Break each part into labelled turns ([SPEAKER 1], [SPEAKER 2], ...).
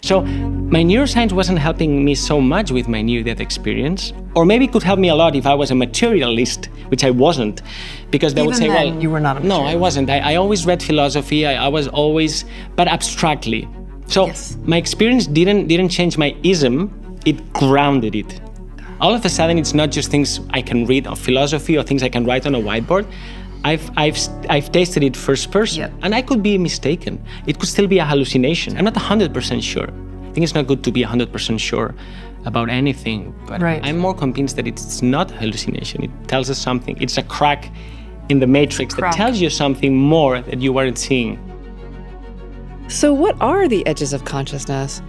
[SPEAKER 1] So my neuroscience wasn't helping me so much with my near-death experience, or maybe it could help me a lot if I was a materialist, which I wasn't, because they would say,
[SPEAKER 2] then,
[SPEAKER 1] well,
[SPEAKER 2] you were not a
[SPEAKER 1] no, I wasn't. I always read philosophy. I was always, but abstractly. So my experience didn't change my ism. It grounded it. All of a sudden, it's not just things I can read of philosophy or things I can write on a whiteboard. I've tasted it first person, and I could be mistaken. It could still be a hallucination. I'm not 100% sure. I think it's not good to be 100% sure about anything, but I'm more convinced that it's not hallucination. It tells us something. It's a crack in the matrix that tells you something more that you weren't seeing.
[SPEAKER 3] So what are the edges of consciousness?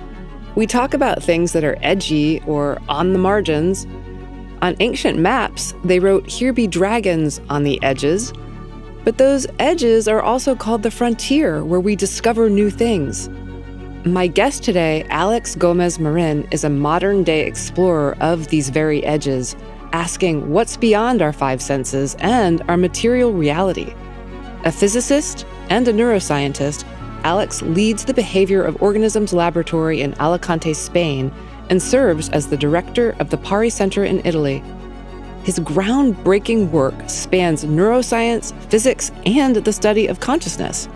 [SPEAKER 3] We talk about things that are edgy or on the margins. On ancient maps, they wrote, "Here be dragons on the edges." But those edges are also called the frontier, where we discover new things. My guest today, Alex Gomez Marin, is a modern-day explorer of these very edges, asking what's beyond our five senses and our material reality. A physicist and a neuroscientist, Alex leads the Behavior of Organisms Laboratory in Alicante, Spain, and serves as the director of the Pari Center in Italy. His groundbreaking work spans neuroscience, physics, and the study of consciousness.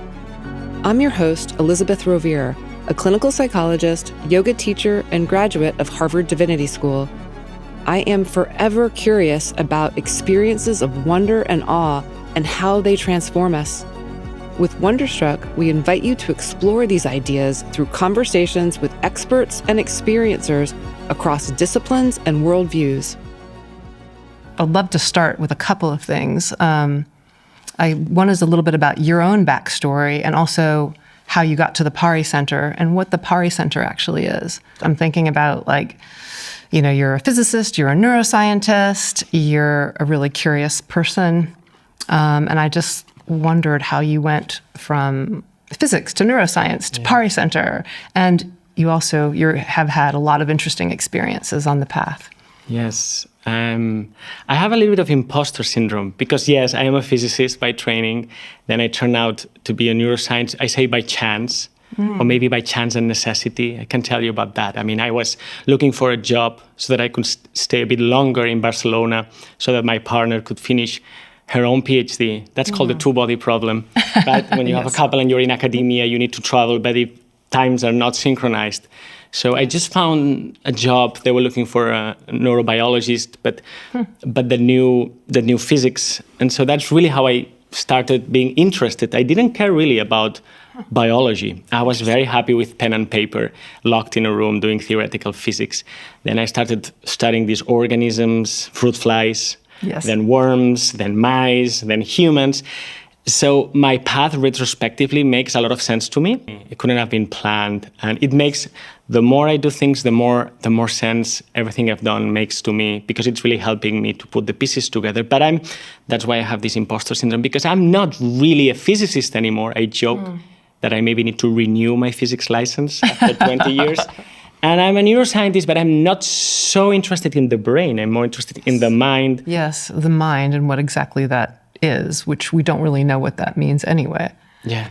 [SPEAKER 3] I'm your host, Elizabeth Rovira, a clinical psychologist, yoga teacher, and graduate of Harvard Divinity School. I am forever curious about experiences of wonder and awe and how they transform us. With Wonderstruck, we invite you to explore these ideas through conversations with experts and experiencers across disciplines and worldviews.
[SPEAKER 2] I'd love to start with a couple of things. One is a little bit about your own backstory and also how you got to the Pari Center and what the Pari Center actually is. I'm thinking about you're a physicist, you're a neuroscientist, you're a really curious person. And I just wondered how you went from physics to neuroscience to Pari Center. And you have had a lot of interesting experiences on the path.
[SPEAKER 1] Yes. I have a little bit of imposter syndrome because, yes, I am a physicist by training. Then I turned out to be a neuroscientist, I say by chance, or maybe by chance and necessity. I can tell you about that. I mean, I was looking for a job so that I could stay a bit longer in Barcelona so that my partner could finish her own PhD. That's called the two-body problem, right? When you have a couple and you're in academia, you need to travel, but if times are not synchronized. So I just found a job. They were looking for a neurobiologist, but the new physics. And so that's really how I started being interested. I didn't care really about biology. I was very happy with pen and paper, locked in a room doing theoretical physics. Then I started studying these organisms, fruit flies, then worms, then mice, then humans. So my path retrospectively makes a lot of sense to me. It couldn't have been planned. And it makes, the more I do things, the more sense everything I've done makes to me, because it's really helping me to put the pieces together. But that's why I have this imposter syndrome, because I'm not really a physicist anymore. I joke that I maybe need to renew my physics license after 20 years. And I'm a neuroscientist, but I'm not so interested in the brain. I'm more interested in the mind.
[SPEAKER 2] Yes, the mind and what exactly that is, which we don't really know what that means anyway.
[SPEAKER 1] Yeah.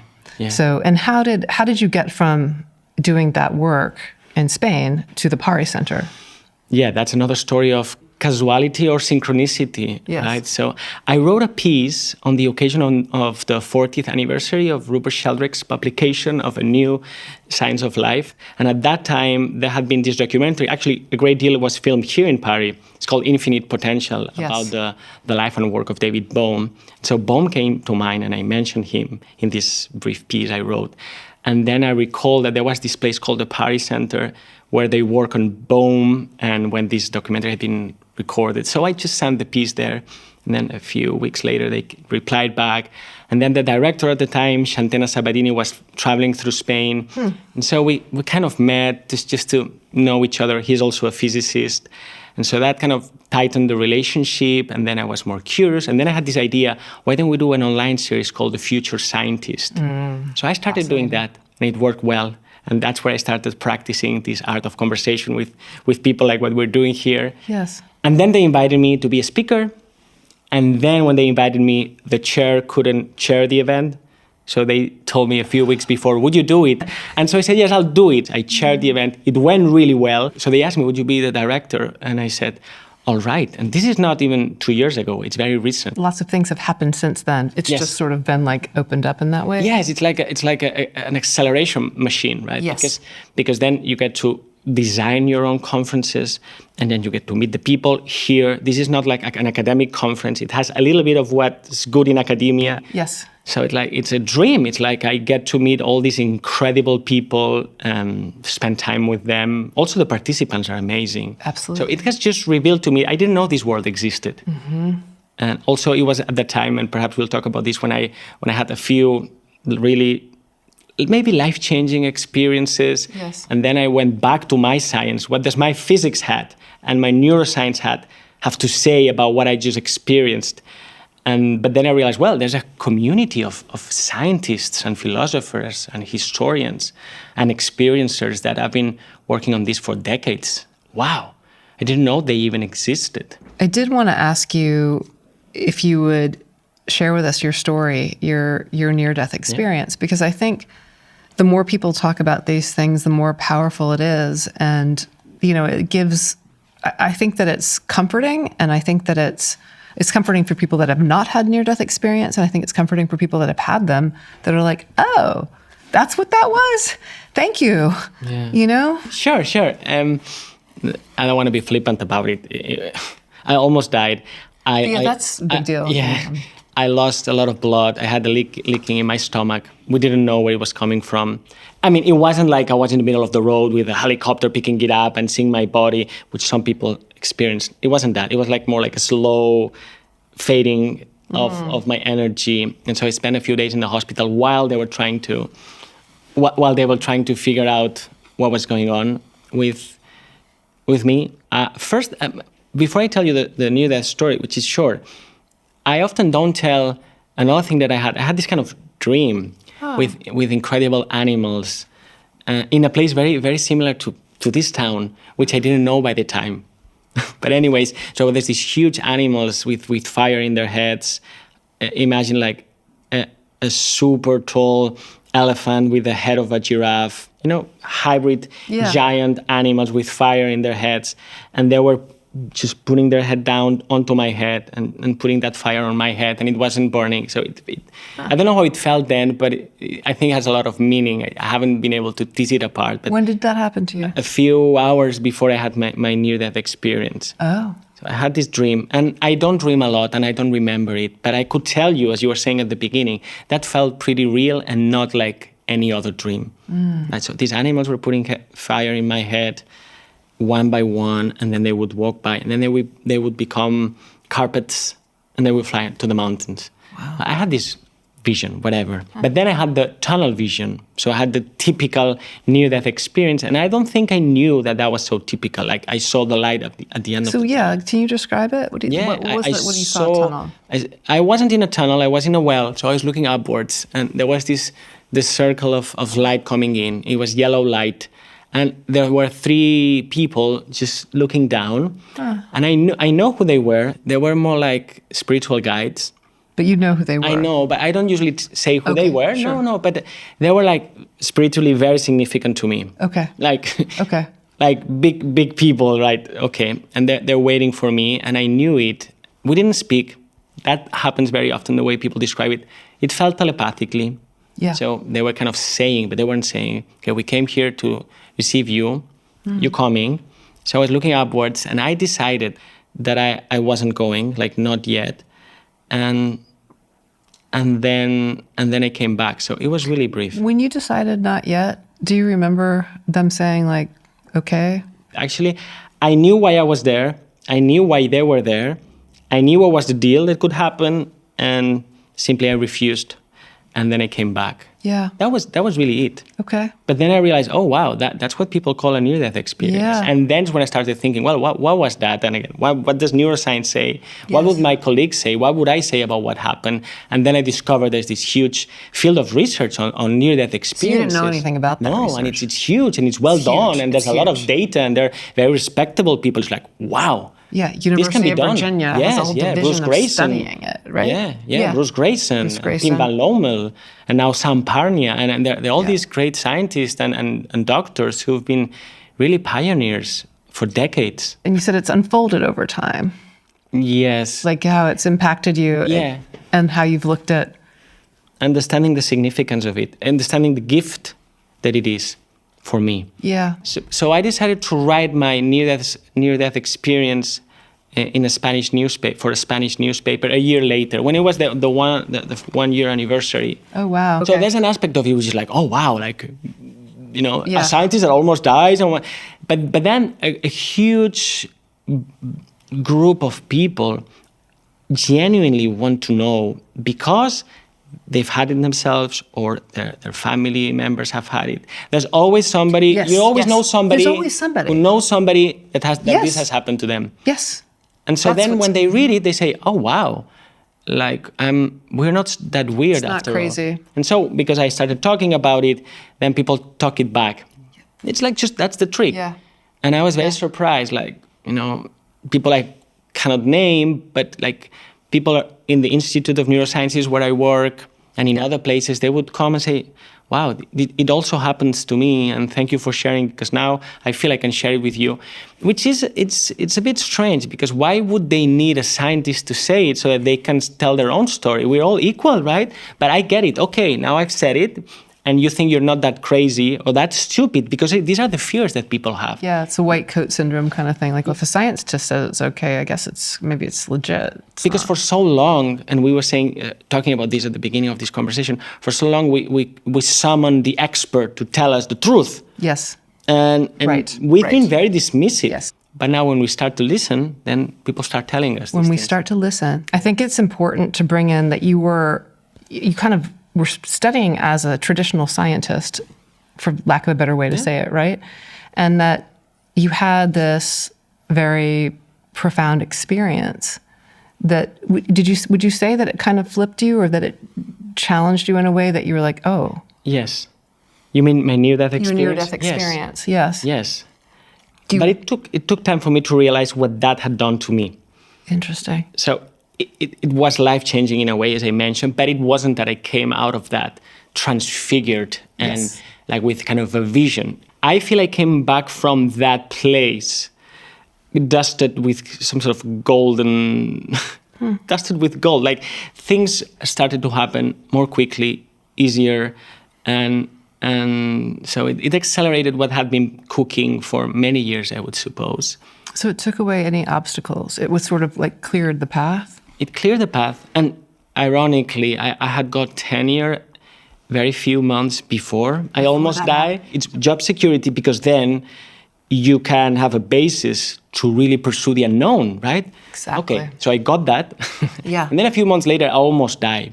[SPEAKER 2] So, and how did you get from doing that work in Spain to the Pari Center?
[SPEAKER 1] Yeah, that's another story of casuality or synchronicity, right? So I wrote a piece on the occasion of the 40th anniversary of Rupert Sheldrake's publication of A New Science of Life. And at that time, there had been this documentary. Actually, a great deal was filmed here in Paris. It's called Infinite Potential, about the life and work of David Bohm. So Bohm came to mind, and I mentioned him in this brief piece I wrote. And then I recall that there was this place called the Pari Center where they work on Bohm, and when this documentary had been recorded. So I just sent the piece there, and then a few weeks later they replied back. And then the director at the time, Shantena Sabadini, was traveling through Spain. And so we kind of met just to know each other. He's also a physicist. And so that kind of tightened the relationship, and then I was more curious. And then I had this idea, why don't we do an online series called The Future Scientist? So I started doing that, and it worked well. And that's where I started practicing this art of conversation with people like what we're doing here.
[SPEAKER 2] Yes.
[SPEAKER 1] And then they invited me to be a speaker. And then when they invited me, the chair couldn't chair the event. So they told me a few weeks before, would you do it? And so I said, yes, I'll do it. I chaired the event. It went really well. So they asked me, would you be the director? And I said, all right. And this is not even 2 years ago. It's very recent.
[SPEAKER 2] Lots of things have happened since then. It's
[SPEAKER 1] Yes.
[SPEAKER 2] just sort of been like opened up in that way.
[SPEAKER 1] Yes, it's like an acceleration machine, right?
[SPEAKER 2] Yes.
[SPEAKER 1] Because then you get to design your own conferences, and then you get to meet the people here. This is not like an academic conference. It has a little bit of what's good in academia.
[SPEAKER 2] Yes.
[SPEAKER 1] So it's a dream. It's like I get to meet all these incredible people, spend time with them. Also, the participants are amazing.
[SPEAKER 2] Absolutely.
[SPEAKER 1] So it has just revealed to me, I didn't know this world existed. And also, it was at the time, and perhaps we'll talk about this, when I had a few really maybe life-changing experiences.
[SPEAKER 2] Yes.
[SPEAKER 1] And then I went back to my science. What does my physics hat and my neuroscience hat have to say about what I just experienced? But then I realized, well, there's a community of scientists and philosophers and historians and experiencers that have been working on this for decades. Wow, I didn't know they even existed.
[SPEAKER 2] I did want to ask you if you would share with us your story, your near-death experience, because I think the more people talk about these things, the more powerful it is. And, it gives, I think that it's comforting, and I think that it's comforting for people that have not had near-death experience, and I think it's comforting for people that have had them, that are like, oh, that's what that was? Thank you.
[SPEAKER 1] Yeah. Sure. I don't want to be flippant about it. I almost died.
[SPEAKER 2] That's a big deal.
[SPEAKER 1] Yeah. I lost a lot of blood. I had a leaking in my stomach. We didn't know where it was coming from. I mean, it wasn't like I was in the middle of the road with a helicopter picking it up and seeing my body, which some people experience. It wasn't that. It was more like a slow fading of my energy. And so I spent a few days in the hospital while they were trying to figure out what was going on with me. First, before I tell you the near-death story, which is short, I often don't tell another thing that I had this kind of dream with incredible animals in a place very, very similar to this town, which I didn't know by the time. But anyways, so there's these huge animals with fire in their heads. Imagine like a super tall elephant with the head of a giraffe, hybrid giant animals with fire in their heads. And they were just putting their head down onto my head and putting that fire on my head, and it wasn't burning. So I don't know how it felt then, but I think it has a lot of meaning. I haven't been able to tease it apart. But
[SPEAKER 2] when did that happen to you?
[SPEAKER 1] A few hours before I had my near-death experience.
[SPEAKER 2] Oh.
[SPEAKER 1] So I had this dream, and I don't dream a lot, and I don't remember it, but I could tell you, as you were saying at the beginning, that felt pretty real and not like any other dream. And so these animals were putting fire in my head, one by one, and then they would walk by, and then they would become carpets, and they would fly to the mountains. Wow. I had this vision, whatever. But then I had the tunnel vision. So I had the typical near-death experience, and I don't think I knew that was so typical. Like I saw the light at the end of the tunnel.
[SPEAKER 2] So yeah, can you describe it? What you saw tunnel?
[SPEAKER 1] I wasn't in a tunnel, I was in a well, so I was looking upwards, and there was this circle of light coming in. It was yellow light. And there were 3 people just looking down. And I know who they were. They were more like spiritual guides.
[SPEAKER 2] But you know who they were.
[SPEAKER 1] I know, but I don't usually say who they were.
[SPEAKER 2] Sure.
[SPEAKER 1] No, but they were like spiritually very significant to me.
[SPEAKER 2] Okay.
[SPEAKER 1] Like big people, right? Okay. And they're waiting for me, and I knew it. We didn't speak. That happens very often, the way people describe it. It felt telepathically.
[SPEAKER 2] Yeah.
[SPEAKER 1] So they were kind of saying, but they weren't saying, okay, we came here to receive you, you're coming. So I was looking upwards, and I decided that I wasn't going, like not yet. And then I came back. So it was really brief.
[SPEAKER 2] When you decided not yet, do you remember them saying like, okay?
[SPEAKER 1] Actually, I knew why I was there. I knew why they were there. I knew what was the deal that could happen, and simply I refused. And then I came back.
[SPEAKER 2] Yeah.
[SPEAKER 1] That was really it.
[SPEAKER 2] Okay.
[SPEAKER 1] But then I realized, oh, wow, that's what people call a near-death experience.
[SPEAKER 2] Yeah.
[SPEAKER 1] And then when I started thinking, well, what was that? And again, what does neuroscience say?
[SPEAKER 2] Yes.
[SPEAKER 1] What would my colleagues say? What would I say about what happened? And then I discovered there's this huge field of research on near-death experiences.
[SPEAKER 2] So you didn't know anything about that
[SPEAKER 1] No,
[SPEAKER 2] research.
[SPEAKER 1] And it's huge, and it's well done, and there's a lot of data, and they're very respectable people. It's like, wow,
[SPEAKER 2] Yeah,
[SPEAKER 1] this can
[SPEAKER 2] University
[SPEAKER 1] be
[SPEAKER 2] of
[SPEAKER 1] done.
[SPEAKER 2] Virginia
[SPEAKER 1] Yes,
[SPEAKER 2] has a whole
[SPEAKER 1] yeah,
[SPEAKER 2] division
[SPEAKER 1] Bruce
[SPEAKER 2] of
[SPEAKER 1] Grayson.
[SPEAKER 2] studying it, right?
[SPEAKER 1] Yeah, Bruce Grayson,
[SPEAKER 2] Bruce Grayson.
[SPEAKER 1] Tim Van Lommel, and now Sam Parnia, and they're all
[SPEAKER 2] Yeah.
[SPEAKER 1] these great scientists and doctors who've been really pioneers for decades.
[SPEAKER 2] And you said it's unfolded over time,
[SPEAKER 1] Yes,
[SPEAKER 2] like how it's impacted you
[SPEAKER 1] Yeah.
[SPEAKER 2] and how you've looked at.
[SPEAKER 1] understanding the significance of it, understanding the gift that it is for me.
[SPEAKER 2] Yeah.
[SPEAKER 1] So I decided to write my near-death experience in a Spanish newspaper, for a Spanish newspaper a year later, when it was the 1 year anniversary.
[SPEAKER 2] Oh, wow.
[SPEAKER 1] So
[SPEAKER 2] Okay.
[SPEAKER 1] there's an aspect of it which is like, oh wow, like,
[SPEAKER 2] Yeah.
[SPEAKER 1] a scientist that almost dies, but then a huge group of people genuinely want to know because they've had it themselves or their family members have had it. There's always somebody,
[SPEAKER 2] Yes,
[SPEAKER 1] you always
[SPEAKER 2] yes.
[SPEAKER 1] know somebody,
[SPEAKER 2] There's always somebody.
[SPEAKER 1] who knows somebody that
[SPEAKER 2] Yes.
[SPEAKER 1] this has happened to them.
[SPEAKER 2] Yes.
[SPEAKER 1] And so
[SPEAKER 2] That's
[SPEAKER 1] then
[SPEAKER 2] what's-
[SPEAKER 1] when they read it, they say, oh, wow, like, we're not that weird
[SPEAKER 2] It's not
[SPEAKER 1] after
[SPEAKER 2] crazy.
[SPEAKER 1] all. And so because I started talking about it, then people talk it back. It's like that's the trick.
[SPEAKER 2] Yeah.
[SPEAKER 1] And I was very surprised, like, people I cannot name, but like people in the Institute of Neurosciences where I work and in other places, they would come and say, wow, it also happens to me, and thank you for sharing, because now I feel I can share it with you. Which is, it's a bit strange, because why would they need a scientist to say it so that they can tell their own story? We're all equal, right? But I get it. Okay, now I've said it, and you think you're not that crazy or that stupid, because these are the fears that people have.
[SPEAKER 2] Yeah, it's a white coat syndrome kind of thing. Like, well, if a scientist says it's okay, I guess maybe it's legit. It's
[SPEAKER 1] Because
[SPEAKER 2] not.
[SPEAKER 1] for so long, and we were talking about this at the beginning of this conversation, for so long we summoned the expert to tell us the truth.
[SPEAKER 2] Yes.
[SPEAKER 1] And
[SPEAKER 2] Right,
[SPEAKER 1] we've
[SPEAKER 2] right.
[SPEAKER 1] been very dismissive.
[SPEAKER 2] Yes.
[SPEAKER 1] But now when we start to listen, then people start telling us
[SPEAKER 2] When
[SPEAKER 1] these
[SPEAKER 2] we
[SPEAKER 1] things.
[SPEAKER 2] start to listen, I think it's important to bring in that you kind of were studying as a traditional scientist, for lack of a better way to say it, right? And that you had this very profound experience. That would you say that it kind of flipped you, or that it challenged you in a way that you were like, oh,
[SPEAKER 1] Yes. You mean my near-death
[SPEAKER 2] your
[SPEAKER 1] experience?
[SPEAKER 2] near-death experience? Yes.
[SPEAKER 1] Yes. But it took time for me to realize what that had done to me.
[SPEAKER 2] Interesting.
[SPEAKER 1] So it was life-changing in a way, as I mentioned, but it wasn't that I came out of that transfigured and
[SPEAKER 2] Yes.
[SPEAKER 1] like with kind of a vision. I feel I came back from that place dusted with some sort of golden, dusted with gold. Like things started to happen more quickly, easier, and so it accelerated what had been cooking for many years, I would suppose.
[SPEAKER 2] So it took away any obstacles. It was sort of like cleared the path.
[SPEAKER 1] It cleared the path, and ironically, I had got tenure very few months before I almost died. It's job security, because then you can have a basis to really pursue the unknown, right?
[SPEAKER 2] Exactly.
[SPEAKER 1] Okay, so I got that.
[SPEAKER 2] Yeah.
[SPEAKER 1] And then a few months later, I almost died.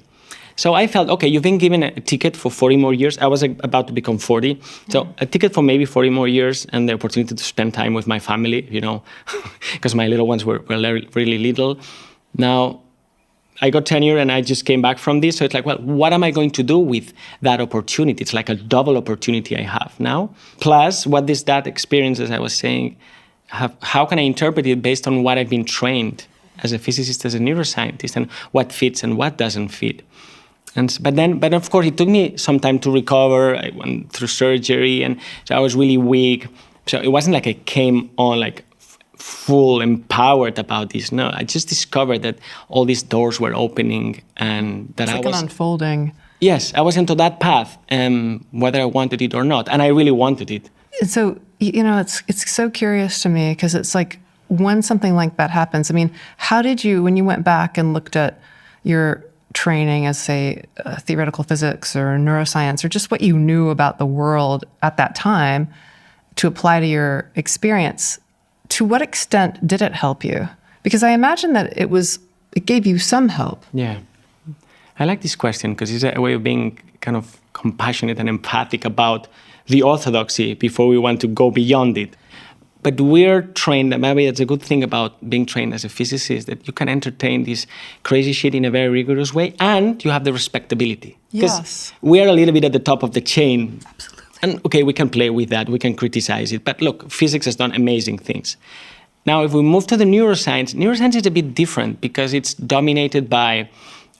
[SPEAKER 1] So I felt, okay, you've been given a ticket for 40 more years. I was about to become 40. So a ticket for maybe 40 more years and the opportunity to spend time with my family, because my little ones were really little. Now, I got tenure and I just came back from this. So it's like, well, what am I going to do with that opportunity? It's like a double opportunity I have now. Plus, what is that experience, as I was saying, how can I interpret it based on what I've been trained as a physicist, as a neuroscientist, and what fits and what doesn't fit? But of course, it took me some time to recover. I went through surgery, and so I was really weak. So it wasn't like I came on like full empowered about this. No, I just discovered that all these doors were opening, and that
[SPEAKER 2] It's
[SPEAKER 1] I
[SPEAKER 2] like
[SPEAKER 1] was
[SPEAKER 2] an unfolding.
[SPEAKER 1] yes, I was into that path, whether I wanted it or not, and I really wanted it.
[SPEAKER 2] And so, it's so curious to me, because it's like when something like that happens, I mean, how did you, when you went back and looked at your training as, say, theoretical physics or neuroscience, or just what you knew about the world at that time, to apply to your experience, to what extent did it help you? Because I imagine that it gave you some help.
[SPEAKER 1] Yeah. I like this question because it's a way of being kind of compassionate and empathic about the orthodoxy before we want to go beyond it. But we're trained, and maybe that's a good thing about being trained as a physicist, that you can entertain this crazy shit in a very rigorous way, and you have the respectability.
[SPEAKER 2] Yes.
[SPEAKER 1] We are a little bit at the top of the chain. Absolutely. And okay, we can play with that, we can criticize it. But look, physics has done amazing things. Now, if we move to the neuroscience is a bit different because it's dominated by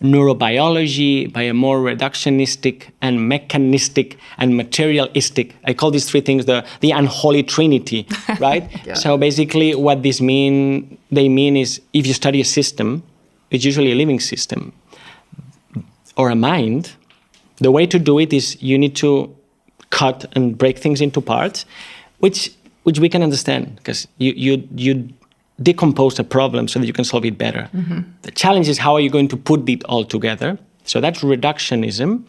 [SPEAKER 1] neurobiology, by a more reductionistic and mechanistic and materialistic. I call these three things the unholy trinity, right?
[SPEAKER 2] Yeah.
[SPEAKER 1] So basically what they mean is if you study a system, it's usually a living system, or a mind, the way to do it is you need to cut and break things into parts, which we can understand because you decompose a problem so that you can solve it better. Mm-hmm. The challenge is how are you going to put it all together? So that's reductionism.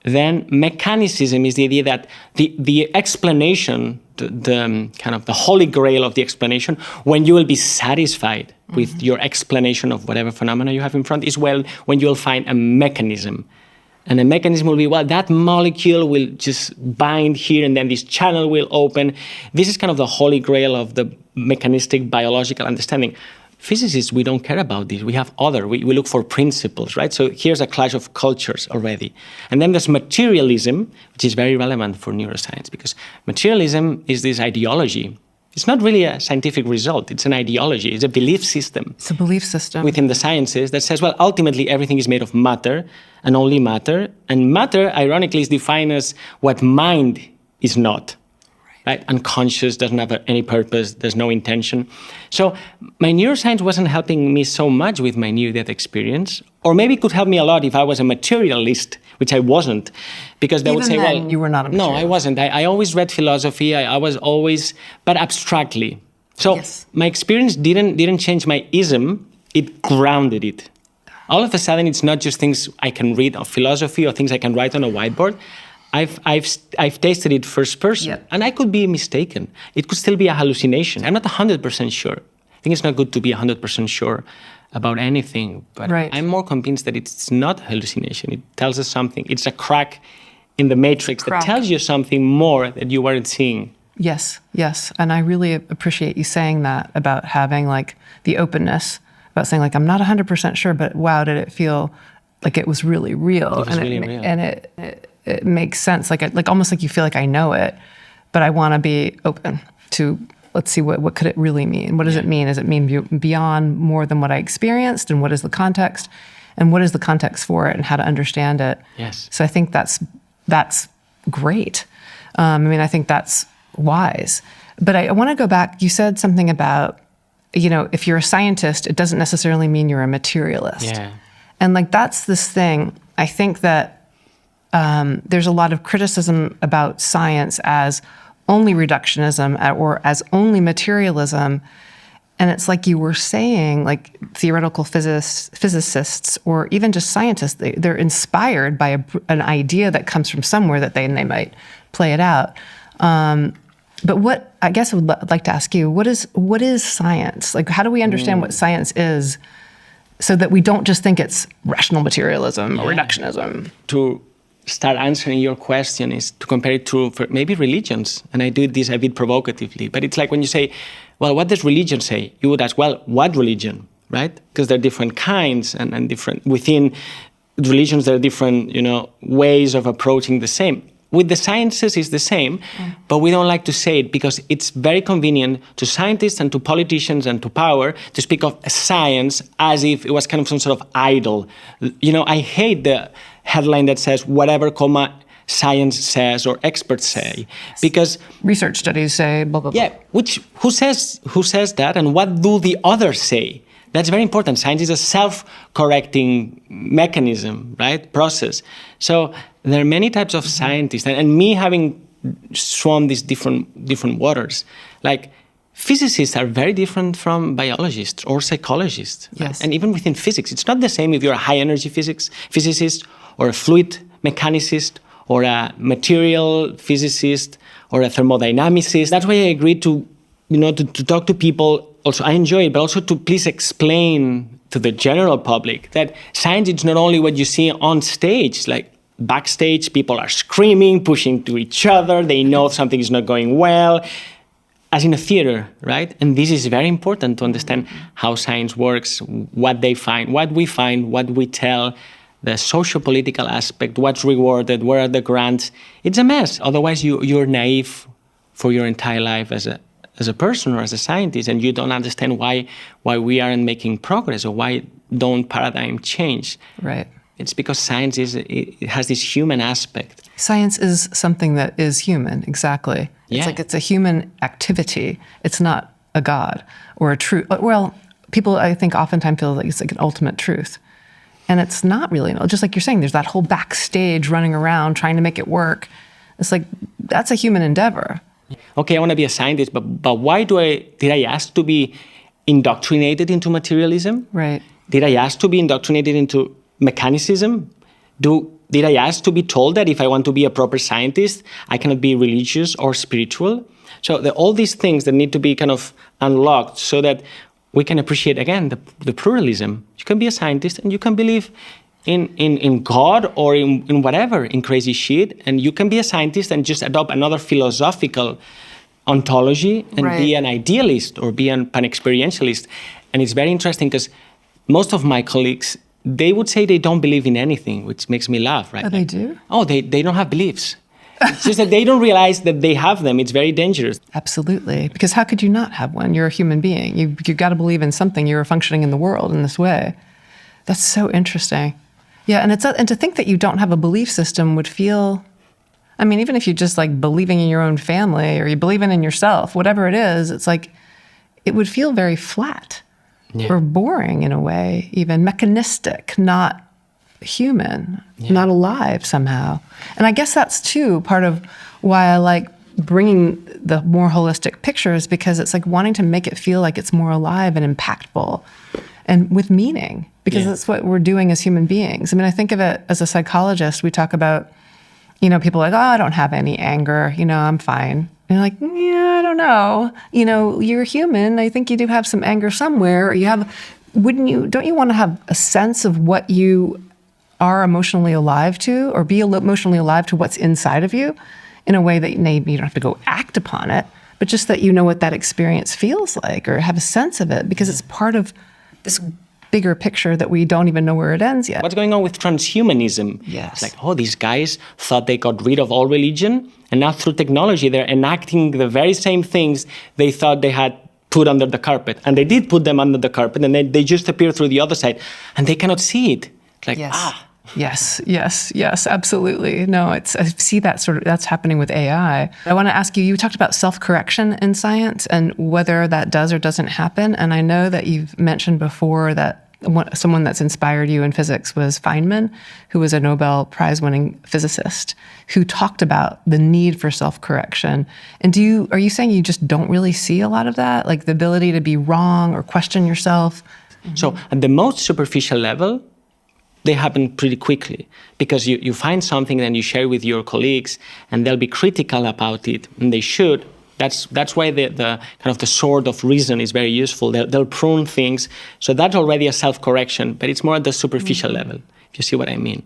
[SPEAKER 1] Then mechanicism is the idea that the explanation, the kind of the holy grail of the explanation, when you will be satisfied with your explanation of whatever phenomena you have in front, is when you will find a mechanism. And the mechanism will be, well, that molecule will just bind here and then this channel will open. This is kind of the holy grail of the mechanistic biological understanding. Physicists, we don't care about this. We have we look for principles, right? So here's a clash of cultures already. And then there's materialism, which is very relevant for neuroscience because materialism is this ideology. It's not really a scientific result. It's an ideology. It's a belief system.
[SPEAKER 2] It's a belief system.
[SPEAKER 1] Within the sciences that says, well, ultimately everything is made of matter and only matter. And matter, ironically, is defined as what mind is not. Right? Unconscious, doesn't have any purpose, there's no intention. So my neuroscience wasn't helping me so much with my near-death experience, or maybe it could help me a lot if I was a materialist, which I wasn't, because they would say,
[SPEAKER 2] then,
[SPEAKER 1] well,
[SPEAKER 2] you were not a materialist.
[SPEAKER 1] No, I wasn't. I always read philosophy. I was always, but abstractly. So
[SPEAKER 2] yes.
[SPEAKER 1] My experience didn't change my ism, it grounded it. All of a sudden, it's not just things I can read of philosophy or things I can write on a whiteboard. I've tasted it first person,
[SPEAKER 2] yep.
[SPEAKER 1] And I could be mistaken. It could still be a hallucination. I'm not 100% sure. I think it's not good to be 100% sure about anything, but
[SPEAKER 2] right.
[SPEAKER 1] I'm more convinced that it's not hallucination. It tells us something. It's a crack in the matrix that tells you something more that you weren't seeing.
[SPEAKER 2] Yes, and I really appreciate you saying that about having like the openness, about saying like I'm not 100% sure, but wow, did it feel like it was really real?
[SPEAKER 1] It was really real.
[SPEAKER 2] And it makes sense, like almost like you feel like I know it, but I want to be open to, let's see, what could it really mean? What does it mean? Does it mean beyond more than what I experienced? And what is the context? And what is the context for it and how to understand it?
[SPEAKER 1] Yes.
[SPEAKER 2] So I think that's great. I think that's wise. But I want to go back. You said something about, if you're a scientist, it doesn't necessarily mean you're a materialist.
[SPEAKER 1] Yeah.
[SPEAKER 2] And like, that's this thing. I think that there's a lot of criticism about science as only reductionism or as only materialism. And it's like you were saying, like theoretical physicists or even just scientists, they're inspired by an idea that comes from somewhere that they might play it out. But what I guess I would like to ask you, what is science? Like, how do we understand what science is so that we don't just think it's rational materialism or reductionism?
[SPEAKER 1] To start answering your question is to compare it to maybe religions. And I do this a bit provocatively, but it's like when you say, well, what does religion say? You would ask, well, what religion, right? Because there are different kinds and different, within religions, there are different, ways of approaching the same. With the sciences, it's the same, but we don't like to say it because it's very convenient to scientists and to politicians and to power to speak of science as if it was kind of some sort of idol. I hate the headline that says whatever, science says or experts say, because
[SPEAKER 2] research studies say blah, blah, blah.
[SPEAKER 1] Yeah, who says that and what do the others say? That's very important. Science is a self-correcting mechanism, right? Process. So there are many types of scientists, and me having swum these different waters, like physicists are very different from biologists or psychologists.
[SPEAKER 2] Yes.
[SPEAKER 1] And even within physics, it's not the same if you're a high-energy physicist or a fluid mechanicist or a material physicist or a thermodynamicist. That's why I agreed to talk to people. Also, I enjoy it, but also to please explain to the general public that science is not only what you see on stage, like backstage, people are screaming, pushing to each other, they know something is not going well, as in a theater, right? And this is very important to understand how science works, what they find, what we tell, the socio-political aspect, what's rewarded, where are the grants. It's a mess. Otherwise, you're naive for your entire life as as a person or as a scientist, and you don't understand why we aren't making progress or why don't paradigm change.
[SPEAKER 2] Right.
[SPEAKER 1] It's because science it has this human aspect.
[SPEAKER 2] Science is something that is human, exactly.
[SPEAKER 1] Yeah.
[SPEAKER 2] It's like it's a human activity. It's not a God or a truth. Well, people, I think, oftentimes feel like it's like an ultimate truth. And it's not really. Just like you're saying, there's that whole backstage running around trying to make it work. It's like, that's a human endeavor.
[SPEAKER 1] Okay, I want to be a scientist, but why did I ask to be indoctrinated into materialism?
[SPEAKER 2] Right.
[SPEAKER 1] Did I ask to be indoctrinated into mechanicism? Did I ask to be told that if I want to be a proper scientist, I cannot be religious or spiritual? So all these things that need to be kind of unlocked so that we can appreciate, again, the pluralism. You can be a scientist and you can believe in God or in whatever, in crazy shit, and you can be a scientist and just adopt another philosophical ontology and be an idealist or be an experientialist. And it's very interesting because most of my colleagues, they would say they don't believe in anything, which makes me laugh, right?
[SPEAKER 2] Oh, they do?
[SPEAKER 1] Oh, they don't have beliefs. It's just that they don't realize that they have them. It's very dangerous.
[SPEAKER 2] Absolutely. Because how could you not have one? You're a human being. You've got to believe in something. You're functioning in the world in this way. That's so interesting. Yeah, and to think that you don't have a belief system would feel, I mean, even if you're just like believing in your own family or you believing in yourself, whatever it is, it's like, it would feel very flat or boring in a way, even mechanistic, not human, not alive somehow. And I guess that's too part of why I like bringing the more holistic pictures, because it's like wanting to make it feel like it's more alive and impactful and with meaning, because that's what we're doing as human beings. I mean, I think of it as a psychologist, we talk about, people are like, oh, I don't have any anger, I'm fine. And you're like, yeah, I don't know. You're human. I think you do have some anger somewhere. Or don't you want to have a sense of what you are emotionally alive to, or be emotionally alive to what's inside of you in a way that maybe you don't have to go act upon it, but just that you know what that experience feels like or have a sense of it, because it's part of this bigger picture that we don't even know where it ends yet.
[SPEAKER 1] What's going on with transhumanism?
[SPEAKER 2] Yes.
[SPEAKER 1] It's like, these guys thought they got rid of all religion, and now through technology, they're enacting the very same things they thought they had put under the carpet. And they did put them under the carpet, and then they just appear through the other side, and they cannot see it. It's like,
[SPEAKER 2] Yes, absolutely. No, I see that's happening with AI. I want to ask you, you talked about self-correction in science and whether that does or doesn't happen. And I know that you've mentioned before that someone that's inspired you in physics was Feynman, who was a Nobel Prize-winning physicist, who talked about the need for self-correction. And are you saying you just don't really see a lot of that? Like the ability to be wrong or question yourself?
[SPEAKER 1] So at the most superficial level, they happen pretty quickly, because you find something and you share with your colleagues and they'll be critical about it, and they should. That's why the kind of the sword of reason is very useful. They'll prune things. So that's already a self-correction, but it's more at the superficial level, if you see what I mean.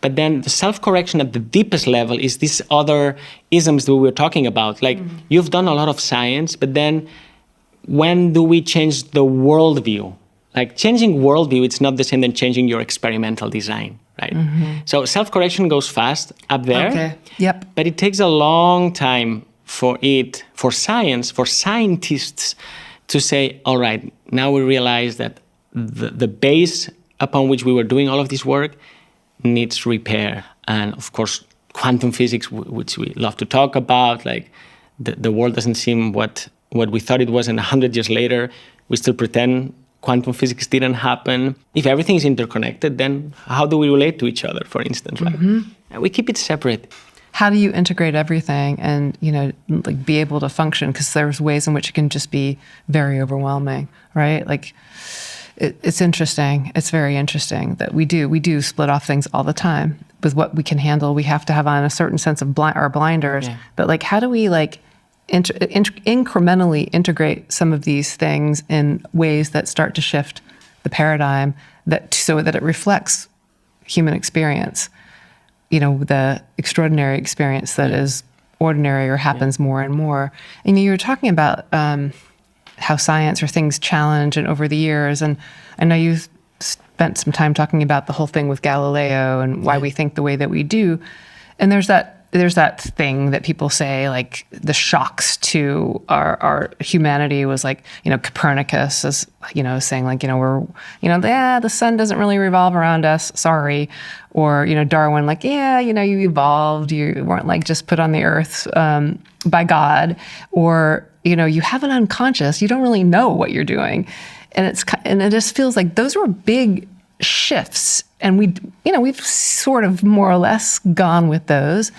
[SPEAKER 1] But then the self-correction at the deepest level is these other isms that we were talking about. Like, you've done a lot of science, but then when do we change the worldview? Like, changing worldview, it's not the same as changing your experimental design, right? So self-correction goes fast up there.
[SPEAKER 2] Okay. Yep.
[SPEAKER 1] But it takes a long time for scientists to say, all right, now we realize that the base upon which we were doing all of this work needs repair. And of course, quantum physics, which we love to talk about, like the world doesn't seem what we thought it was, and 100 years later, we still pretend quantum physics didn't happen. If everything is interconnected, then how do we relate to each other, for instance? Right? We keep it separate.
[SPEAKER 2] How do you integrate everything and, like be able to function? Because there's ways in which it can just be very overwhelming, right? Like, it's interesting. It's very interesting that we do split off things all the time with what we can handle. We have to have on a certain sense of our blinders. Yeah. But like, how do we like incrementally integrate some of these things in ways that start to shift the paradigm so that it reflects human experience, the extraordinary experience that is ordinary or happens more and more. And you were talking about how science or things challenge and over the years, and I know you've spent some time talking about the whole thing with Galileo and why we think the way that we do. And there's that there's that thing that people say, like the shocks to our humanity was like, Copernicus is, saying like, the sun doesn't really revolve around us. Sorry. Or, Darwin, like, you evolved. You weren't like just put on the earth by God. Or, you have an unconscious. You don't really know what you're doing. And it just feels like those were big shifts. And we've sort of more or less gone with those.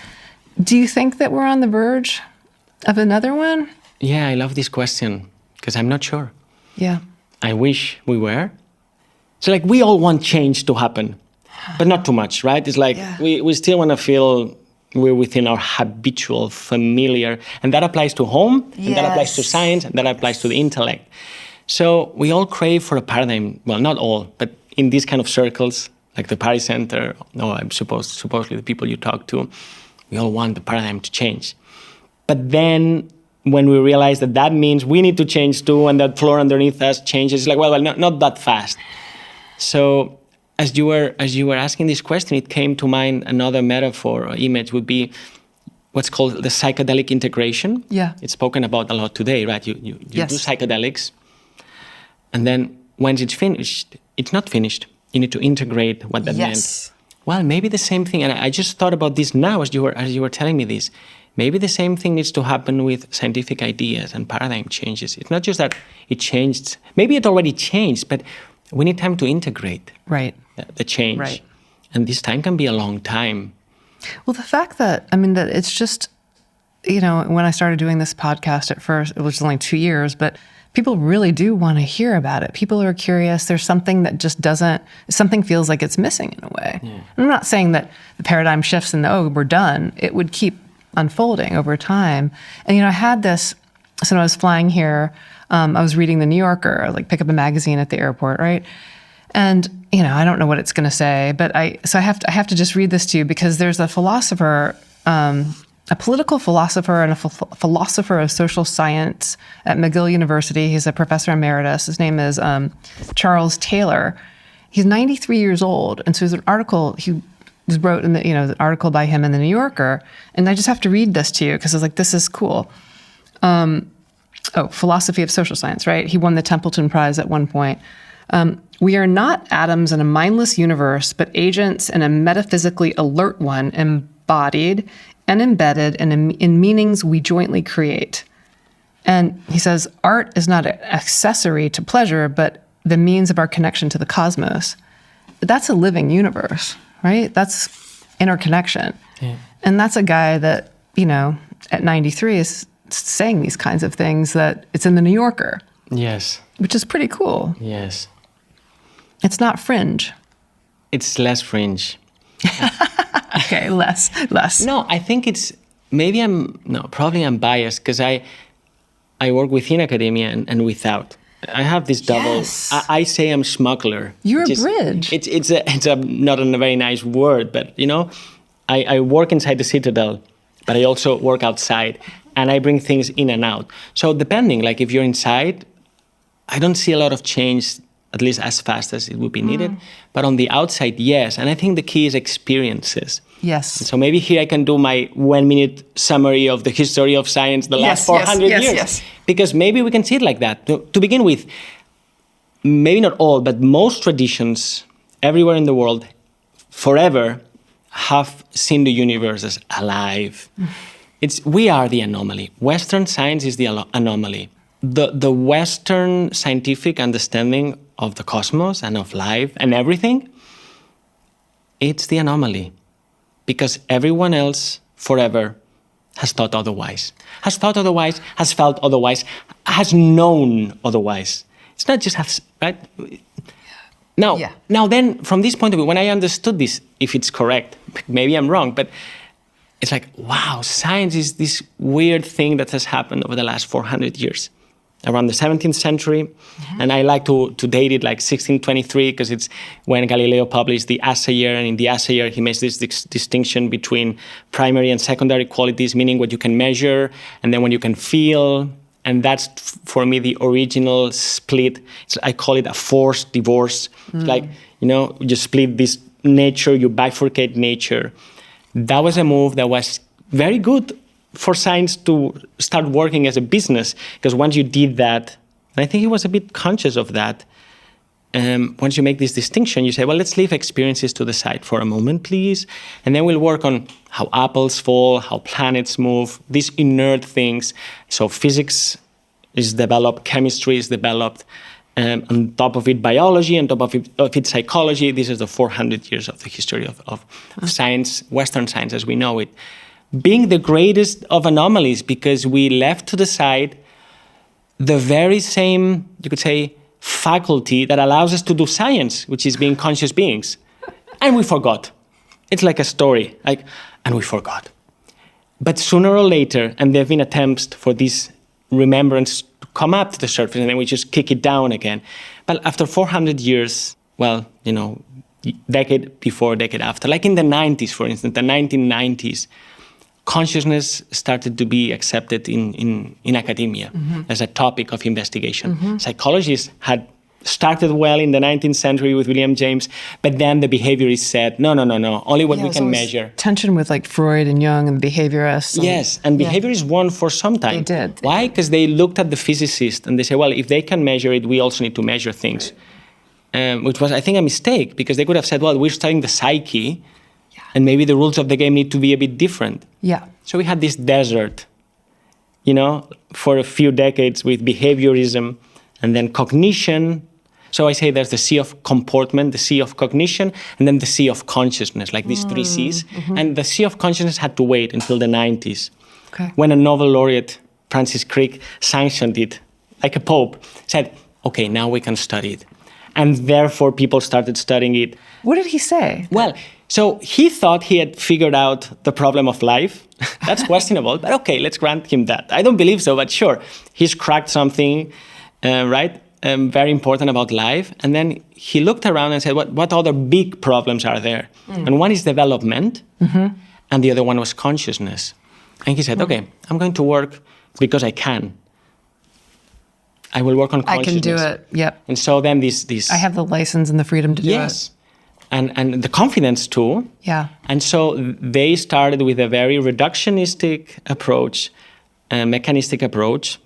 [SPEAKER 2] Do you think that we're on the verge of another one?
[SPEAKER 1] Yeah, I love this question because I'm not sure.
[SPEAKER 2] Yeah.
[SPEAKER 1] I wish we were. So like we all want change to happen, but not too much, right? It's like we still want to feel we're within our habitual, familiar, and that applies to home, and that applies to science, and that applies to the intellect. So we all crave for a paradigm, well, not all, but in these kind of circles, like the PARI Center, supposedly the people you talk to, we all want the paradigm to change. But then when we realize that means we need to change too, and that floor underneath us changes, it's like, well, not that fast. So as you were asking this question, it came to mind another metaphor or image would be what's called the psychedelic integration.
[SPEAKER 2] Yeah.
[SPEAKER 1] It's spoken about a lot today, right? You do psychedelics, and then once it's finished, it's not finished. You need to integrate what that meant. Well, maybe the same thing, and I just thought about this now as you were telling me this. Maybe the same thing needs to happen with scientific ideas and paradigm changes. It's not just that it changed. Maybe it already changed, but we need time to integrate the change.
[SPEAKER 2] Right.
[SPEAKER 1] And this time can be a long time.
[SPEAKER 2] Well, the fact that it's just, when I started doing this podcast at first, it was only 2 years, but people really do want to hear about it. People are curious. There's something that just something feels like it's missing in a way. Yeah. I'm not saying that the paradigm shifts and, we're done. It would keep unfolding over time. And, I had this, so when I was flying here, I was reading The New Yorker, like pick up a magazine at the airport, right? And, I don't know what it's going to say, but I have to just read this to you because there's a philosopher, a political philosopher and a philosopher of social science at McGill University. He's a professor emeritus. His name is Charles Taylor. He's 93 years old. And so there's an article he wrote in the article by him in The New Yorker. And I just have to read this to you because I was like, this is cool. Philosophy of social science, right? He won the Templeton Prize at one point. We are not atoms in a mindless universe, but agents in a metaphysically alert one, embodied and embedded in meanings we jointly create. And he says, art is not an accessory to pleasure, but the means of our connection to the cosmos. That's a living universe, right? That's interconnection. Yeah. And that's a guy that, at 93 is saying these kinds of things that it's in The New Yorker.
[SPEAKER 1] Yes.
[SPEAKER 2] Which is pretty cool.
[SPEAKER 1] Yes.
[SPEAKER 2] It's not fringe.
[SPEAKER 1] It's less fringe.
[SPEAKER 2] Okay, less.
[SPEAKER 1] No, I think it's, probably I'm biased because I work within academia and without. I have this double,
[SPEAKER 2] Yes.
[SPEAKER 1] I say I'm smuggler.
[SPEAKER 2] You're a bridge.
[SPEAKER 1] It's not a very nice word, but I work inside the Citadel, but I also work outside and I bring things in and out. So depending, like if you're inside, I don't see a lot of change, at least as fast as it would be needed. But on the outside, yes. And I think the key is experiences.
[SPEAKER 2] Yes.
[SPEAKER 1] So maybe here I can do my 1-minute summary of the history of science the last 400 years.
[SPEAKER 2] Yes.
[SPEAKER 1] Because maybe we can see it like that. To begin with, maybe not all, but most traditions everywhere in the world forever have seen the universe as alive. We are the anomaly. Western science is the anomaly. The Western scientific understanding of the cosmos and of life and everything, it's the anomaly. Because everyone else forever has thought otherwise. Has felt otherwise, has known otherwise. It's not just right? Now then, from this point of view, when I understood this, if it's correct, maybe I'm wrong, but it's like, wow, science is this weird thing that has happened over the last 400 years. Around the 17th century, and I like to date it like 1623 because it's when Galileo published the Assayer, and in the Assayer he makes this distinction between primary and secondary qualities, meaning what you can measure and then what you can feel, and that's for me the original split. I call it a forced divorce. It's like, you split this nature, you bifurcate nature. That was a move that was very good for science to start working as a business, because once you did that, and I think he was a bit conscious of that, once you make this distinction, you say, well, let's leave experiences to the side for a moment, please, and then we'll work on how apples fall, how planets move, these inert things. So physics is developed, chemistry is developed, on top of it biology, on top of it psychology. This is the 400 years of the history of science, Western science as we know it, being the greatest of anomalies, because we left to the side the very same, you could say, faculty that allows us to do science, which is being conscious beings. And we forgot. It's like a story, and we forgot. But sooner or later, and there have been attempts for this remembrance to come up to the surface, and then we just kick it down again. But after 400 years, well, decade before, decade after, like in the 90s, for instance, the 1990s, consciousness started to be accepted in academia as a topic of investigation. Psychologists had started well in the 19th century with William James, but then the behaviorists said, no, only what we can measure.
[SPEAKER 2] Tension with like Freud and Jung and behaviorists.
[SPEAKER 1] Yes, and behaviorists won for some time.
[SPEAKER 2] They did.
[SPEAKER 1] Why? Because they looked at the physicists and they said, well, if they can measure it, we also need to measure things. Which was, I think, a mistake, because they could have said, well, we're studying the psyche, and maybe the rules of the game need to be a bit different.
[SPEAKER 2] Yeah.
[SPEAKER 1] So we had this desert, for a few decades with behaviorism and then cognition. So I say there's the sea of comportment, the sea of cognition, and then the sea of consciousness, like these three seas. And the sea of consciousness had to wait until the 90s, when a Nobel laureate, Francis Crick, sanctioned it, like a pope, said, okay, now we can study it. And therefore people started studying it.
[SPEAKER 2] What did he say?
[SPEAKER 1] Well, so he thought he had figured out the problem of life. That's questionable, but okay, let's grant him that. I don't believe so, but sure. He's cracked something, right? Very important about life. And then he looked around and said, what other big problems are there? And one is development, and the other one was consciousness. And he said, okay, I'm going to work because I can. I will work on consciousness.
[SPEAKER 2] I can do it, yep.
[SPEAKER 1] And so then this
[SPEAKER 2] I have the license and the freedom to do it.
[SPEAKER 1] Yes. And the confidence too.
[SPEAKER 2] Yeah.
[SPEAKER 1] And so they started with a very reductionistic approach, a mechanistic approach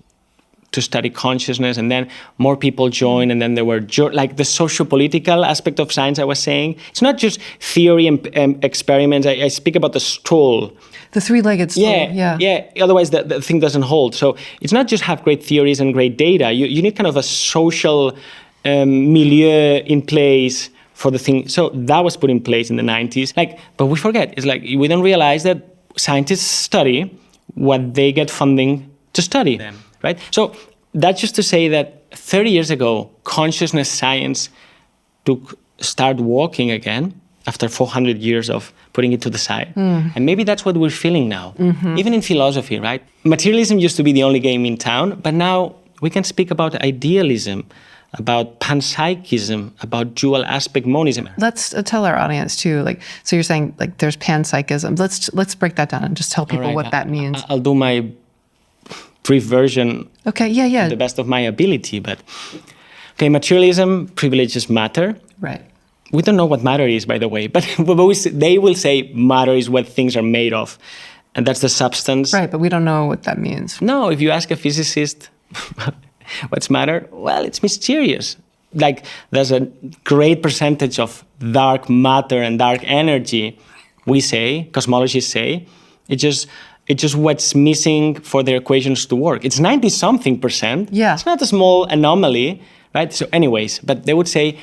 [SPEAKER 1] to study consciousness, and then more people joined, and then there were like the socio-political aspect of science I was saying. It's not just theory and experiments. I speak about the stool.
[SPEAKER 2] The three-legged stool,
[SPEAKER 1] yeah. Otherwise, the thing doesn't hold. So it's not just have great theories and great data. You need kind of a social milieu in place for the thing. So that was put in place in the 90s. But we forget. It's like we don't realize that scientists study what they get funding to study, right? So that's just to say that 30 years ago, consciousness science took start walking again after 400 years of putting it to the side. And maybe that's what we're feeling now, even in philosophy, right? Materialism used to be the only game in town, but now we can speak about idealism, about panpsychism, about dual aspect monism.
[SPEAKER 2] Let's tell our audience too, so you're saying there's panpsychism. Let's break that down and just tell people what that means.
[SPEAKER 1] I'll do my brief version.
[SPEAKER 2] Okay, yeah.
[SPEAKER 1] To the best of my ability, but okay, materialism privileges matter.
[SPEAKER 2] Right.
[SPEAKER 1] We don't know what matter is, by the way, but they will say matter is what things are made of, and that's the substance.
[SPEAKER 2] Right, but we don't know what that means.
[SPEAKER 1] No, if you ask a physicist what's matter, well, it's mysterious. Like there's a great percentage of dark matter and dark energy, we say, cosmologists say. It's just what's missing for their equations to work. It's 90-something%.
[SPEAKER 2] Yeah.
[SPEAKER 1] It's not a small anomaly, right? So anyways, but they would say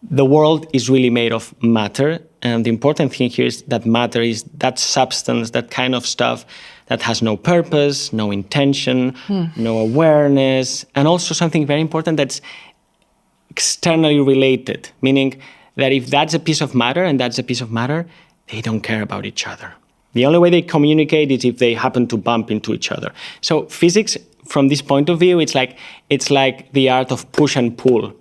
[SPEAKER 1] the world is really made of matter. And the important thing here is that matter is that substance, that kind of stuff that has no purpose, no intention, no awareness, and also something very important that's externally related, meaning that if that's a piece of matter and that's a piece of matter, they don't care about each other. The only way they communicate is if they happen to bump into each other. So physics, from this point of view, it's like the art of push and pull.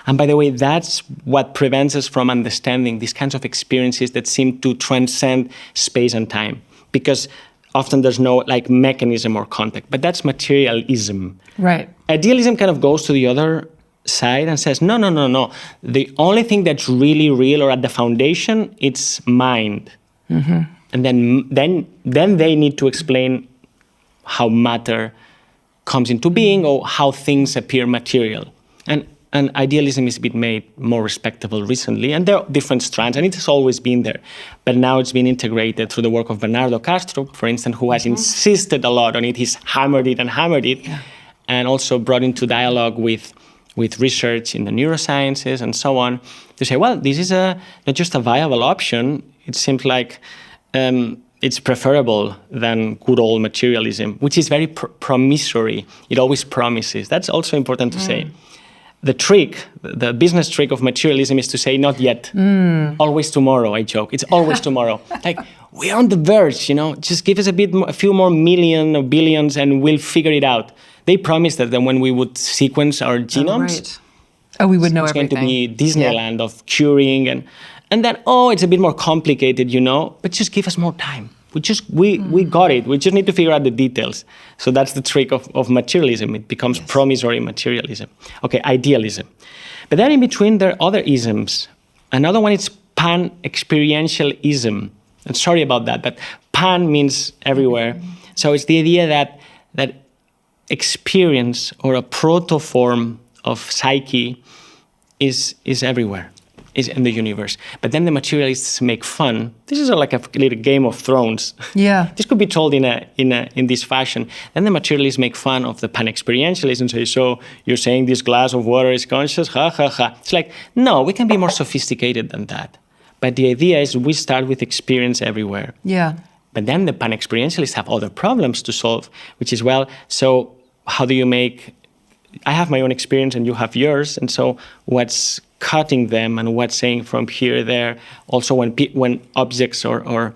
[SPEAKER 1] And by the way, that's what prevents us from understanding these kinds of experiences that seem to transcend space and time. Because often there's no mechanism or contact, but that's materialism.
[SPEAKER 2] Right.
[SPEAKER 1] Idealism kind of goes to the other side and says, no. The only thing that's really real or at the foundation, it's mind. And then they need to explain how matter comes into being or how things appear material. And idealism is a bit made more respectable recently, and there are different strands, and it has always been there. But now it's been integrated through the work of Bernardo Castro, for instance, who has insisted a lot on it. He's hammered it, and also brought into dialogue with research in the neurosciences and so on, to say, well, this is not just a viable option. It seems like it's preferable than good old materialism, which is very promissory. It always promises. That's also important to say. The business trick of materialism is to say, not yet, always tomorrow, I joke. It's always tomorrow. Like, we're on the verge, just give us a few more million or billions and we'll figure it out. They promised that then when we would sequence our genomes,
[SPEAKER 2] we would know
[SPEAKER 1] everything. It's going to be Disneyland of curing and then, it's a bit more complicated, but just give us more time. We got it. We just need to figure out the details. So that's the trick of materialism. It becomes promissory materialism. Okay, idealism. But then in between, there are other isms. Another one is pan-experientialism. And sorry about that, but pan means everywhere. So it's the idea that experience or a protoform of psyche is everywhere. Is in the universe. But then the materialists make fun. This is like a little Game of Thrones.
[SPEAKER 2] Yeah.
[SPEAKER 1] This could be told in this fashion. Then the materialists make fun of the pan-experientialists and say, so you're saying this glass of water is conscious? Ha, ha, ha. It's like, no, we can be more sophisticated than that. But the idea is we start with experience everywhere.
[SPEAKER 2] Yeah.
[SPEAKER 1] But then the pan-experientialists have other problems to solve, which is, so how do you make... I have my own experience and you have yours. And so what's cutting them and what's saying from here, there. Also when objects or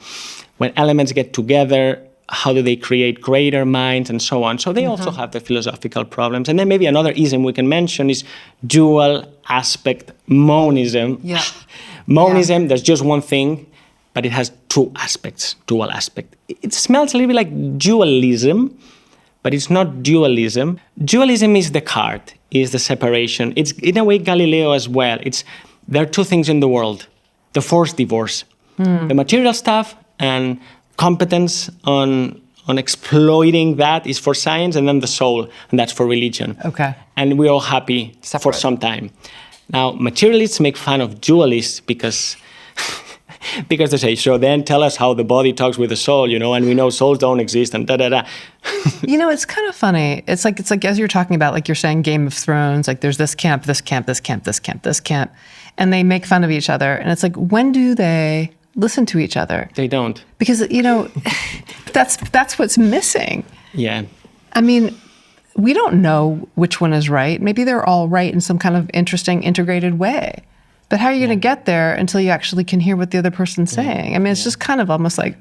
[SPEAKER 1] when elements get together, how do they create greater minds and so on. So they also have the philosophical problems. And then maybe another ism we can mention is dual aspect monism.
[SPEAKER 2] Yeah.
[SPEAKER 1] Monism, there's just one thing, but it has two aspects, dual aspect. It smells a little bit like dualism, but it's not dualism. Dualism is Descartes, is the separation. It's in a way Galileo as well. There are two things in the world, the forced divorce. The material stuff and competence on exploiting that is for science, and then the soul, and that's for religion.
[SPEAKER 2] Okay.
[SPEAKER 1] And we're all happy for some time. Now, materialists make fun of dualists because they say, so then tell us how the body talks with the soul, and we know souls don't exist and da-da-da.
[SPEAKER 2] It's kind of funny. It's like as you're talking about, like you're saying Game of Thrones, like there's this camp, this camp, this camp, this camp, this camp, and they make fun of each other. And it's like, when do they listen to each other?
[SPEAKER 1] They don't.
[SPEAKER 2] Because, that's what's missing.
[SPEAKER 1] Yeah.
[SPEAKER 2] I mean, we don't know which one is right. Maybe they're all right in some kind of interesting, integrated way. But how are you going to get there until you actually can hear what the other person's saying? I mean, it's just kind of almost like,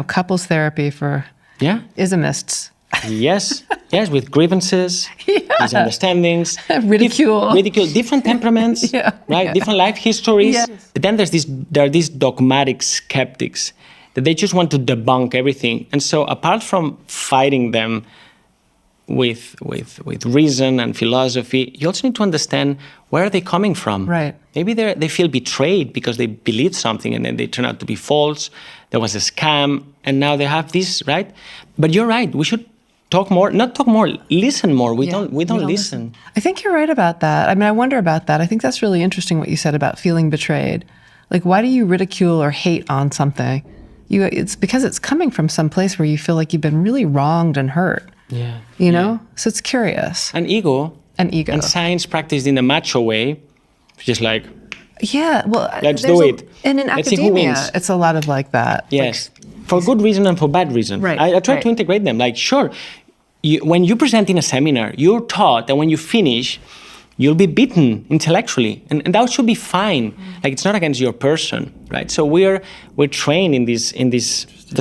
[SPEAKER 2] couples therapy for ismists.
[SPEAKER 1] Yes, with grievances, misunderstandings,
[SPEAKER 2] ridicule,
[SPEAKER 1] different temperaments, right? Different life histories. Yes. But then there are these dogmatic skeptics that they just want to debunk everything. And so apart from fighting them with reason and philosophy, you also need to understand where are they coming from.
[SPEAKER 2] Right.
[SPEAKER 1] Maybe they feel betrayed because they believed something and then they turn out to be false. There was a scam, and now they have this, right? But you're right. We should talk more, not talk more, listen more. We don't listen.
[SPEAKER 2] I think you're right about that. I mean, I wonder about that. I think that's really interesting what you said about feeling betrayed. Like, why do you ridicule or hate on something? It's because it's coming from some place where you feel like you've been really wronged and hurt.
[SPEAKER 1] Yeah.
[SPEAKER 2] You know? So it's curious.
[SPEAKER 1] And ego. And science practiced in a macho way, just like, let's do it.
[SPEAKER 2] And in academia, it's a lot of like that.
[SPEAKER 1] Yes. For good reason and for bad reason.
[SPEAKER 2] Right.
[SPEAKER 1] I try to integrate them. Like, sure, when you present in a seminar, you're taught that when you finish, you'll be beaten intellectually. And that should be fine. Like, it's not against your person, right? So we're trained in the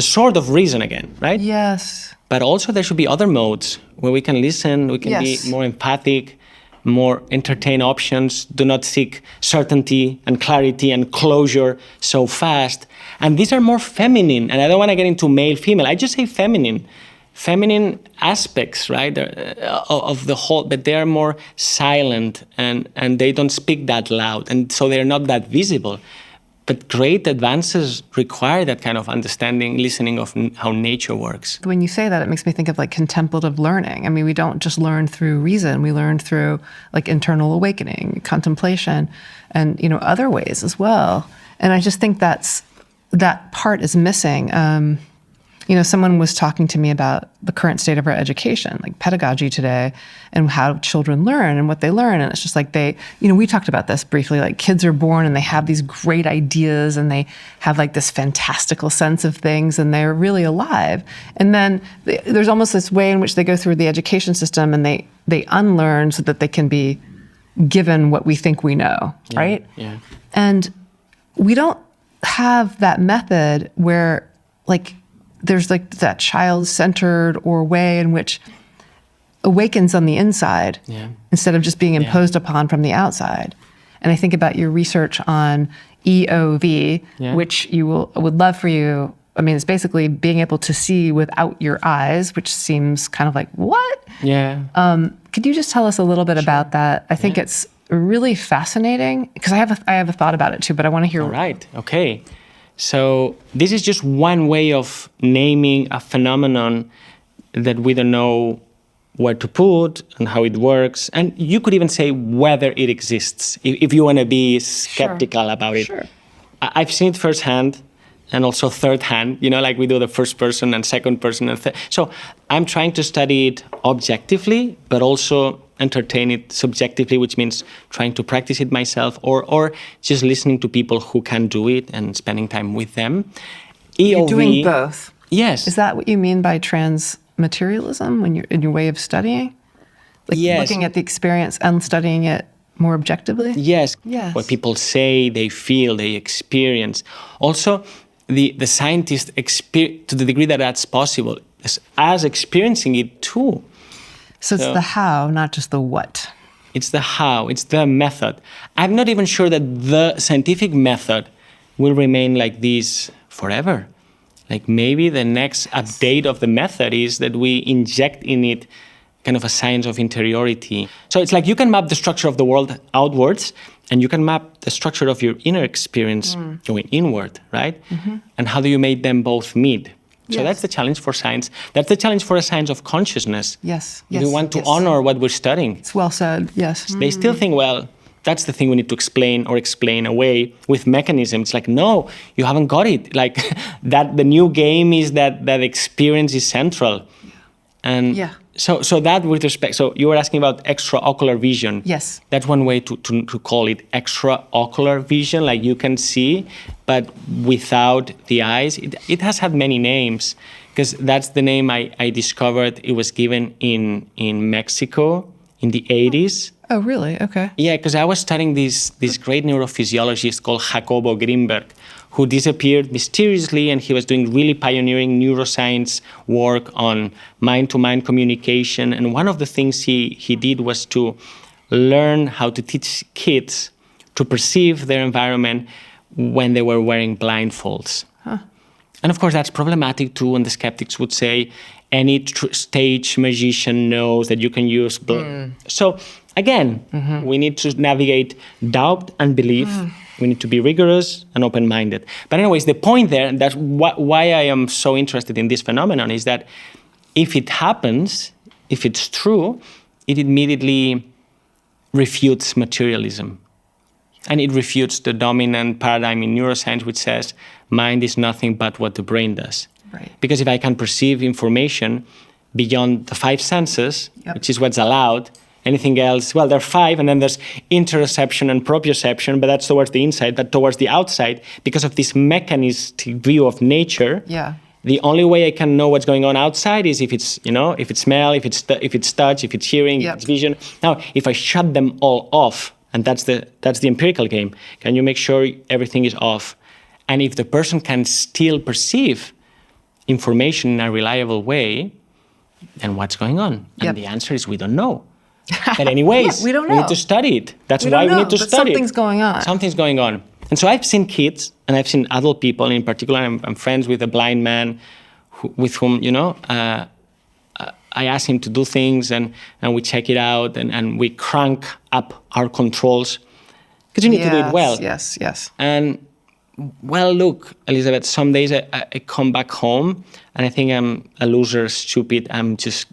[SPEAKER 1] sword of reason again, right?
[SPEAKER 2] Yes.
[SPEAKER 1] But also there should be other modes where we can listen, we can be more empathic, more entertain options, do not seek certainty and clarity and closure so fast. And these are more feminine, and I don't want to get into male, female, I just say feminine aspects, right, of the whole, but they are more silent and they don't speak that loud, and so they're not that visible. but great advances require that kind of understanding, listening of how nature works.
[SPEAKER 2] When you say that, it makes me think of like contemplative learning. I mean, we don't just learn through reason, we learn through like internal awakening, contemplation, and, you know, other ways as well. And I just think that part is missing. You know, someone was talking to me about the current state of our education, like pedagogy today, and how children learn and what they learn. And it's just like we talked about this briefly, like kids are born and they have these great ideas and they have like this fantastical sense of things and they're really alive. And then there's almost this way in which they go through the education system and they unlearn so that they can be given what we think we know, right?
[SPEAKER 1] Yeah.
[SPEAKER 2] And we don't have that method where like there's like that child-centered or way in which awakens on the inside instead of just being imposed upon from the outside. And I think about your research on EOV, which would love for you. I mean, it's basically being able to see without your eyes, which seems kind of like, what?
[SPEAKER 1] Yeah.
[SPEAKER 2] Could you just tell us a little bit about that? I think it's really fascinating because I have a thought about it too, but I want to hear.
[SPEAKER 1] All right. Okay. So this is just one way of naming a phenomenon that we don't know where to put and how it works. And you could even say whether it exists, if you want to be skeptical about it.
[SPEAKER 2] Sure.
[SPEAKER 1] I've seen it firsthand and also third hand, you know, like we do the first person and second person and third. So I'm trying to study it objectively, but also entertain it subjectively, which means trying to practice it myself or just listening to people who can do it and spending time with them.
[SPEAKER 2] You're doing both.
[SPEAKER 1] Yes.
[SPEAKER 2] Is that what you mean by transmaterialism when you're in your way of studying? Like looking at the experience and studying it more objectively?
[SPEAKER 1] Yes.
[SPEAKER 2] Yes.
[SPEAKER 1] What people say, they feel, they experience. Also, the scientist, to the degree that that's possible, is as experiencing it too.
[SPEAKER 2] So it's the how, not just the what.
[SPEAKER 1] It's the how, it's the method. I'm not even sure that the scientific method will remain like this forever. Like maybe the next update of the method is that we inject in it kind of a science of interiority. So it's like you can map the structure of the world outwards and you can map the structure of your inner experience going inward, right? Mm-hmm. And how do you make them both meet? So that's the challenge for science. That's the challenge for a science of consciousness.
[SPEAKER 2] Yes.
[SPEAKER 1] We want to honor what we're studying.
[SPEAKER 2] It's well said, yes.
[SPEAKER 1] They still think, well, that's the thing we need to explain or explain away with mechanism. It's like, no, you haven't got it. Like that, the new game is that experience is central. And so that with respect, so you were asking about extraocular vision.
[SPEAKER 2] Yes.
[SPEAKER 1] That's one way to call it extraocular vision, like you can see, but without the eyes. It has had many names, because that's the name I discovered. It was given in Mexico in the 80s.
[SPEAKER 2] Oh, really? Okay.
[SPEAKER 1] Yeah, because I was studying this great neurophysiologist called Jacobo Grinberg, who disappeared mysteriously, and he was doing really pioneering neuroscience work on mind-to-mind communication. And one of the things he did was to learn how to teach kids to perceive their environment when they were wearing blindfolds. Huh. And of course, that's problematic too, and the skeptics would say any stage magician knows that you can use So again, we need to navigate doubt and belief. We need to be rigorous and open-minded. But anyways, the point there, and that's why I am so interested in this phenomenon, is that if it happens, if it's true, it immediately refutes materialism. And it refutes the dominant paradigm in neuroscience, which says mind is nothing but what the brain does.
[SPEAKER 2] Right.
[SPEAKER 1] Because if I can perceive information beyond the five senses, which is what's allowed, anything else, well, there are five, and then there's interoception and proprioception, but that's towards the inside. But towards the outside, because of this mechanistic view of nature, the only way I can know what's going on outside is if it's, if it's smell, if it's touch, if it's hearing, if it's vision. Now, if I shut them all off, and that's the empirical game, can you make sure everything is off? And if the person can still perceive information in a reliable way, then what's going on? And the answer is we don't know. But anyways,
[SPEAKER 2] we don't know.
[SPEAKER 1] We need to study it. That's
[SPEAKER 2] we
[SPEAKER 1] why
[SPEAKER 2] we
[SPEAKER 1] need to study
[SPEAKER 2] something's
[SPEAKER 1] it.
[SPEAKER 2] Going on.
[SPEAKER 1] Something's going on. And so I've seen kids, and I've seen adult people. In particular, I'm friends with a blind man with whom, I ask him to do things, and we check it out, and we crank up our controls. Because you need to do it well.
[SPEAKER 2] Yes.
[SPEAKER 1] And Well, look, Elizabeth, some days I come back home and I think I'm a loser, stupid. I'm just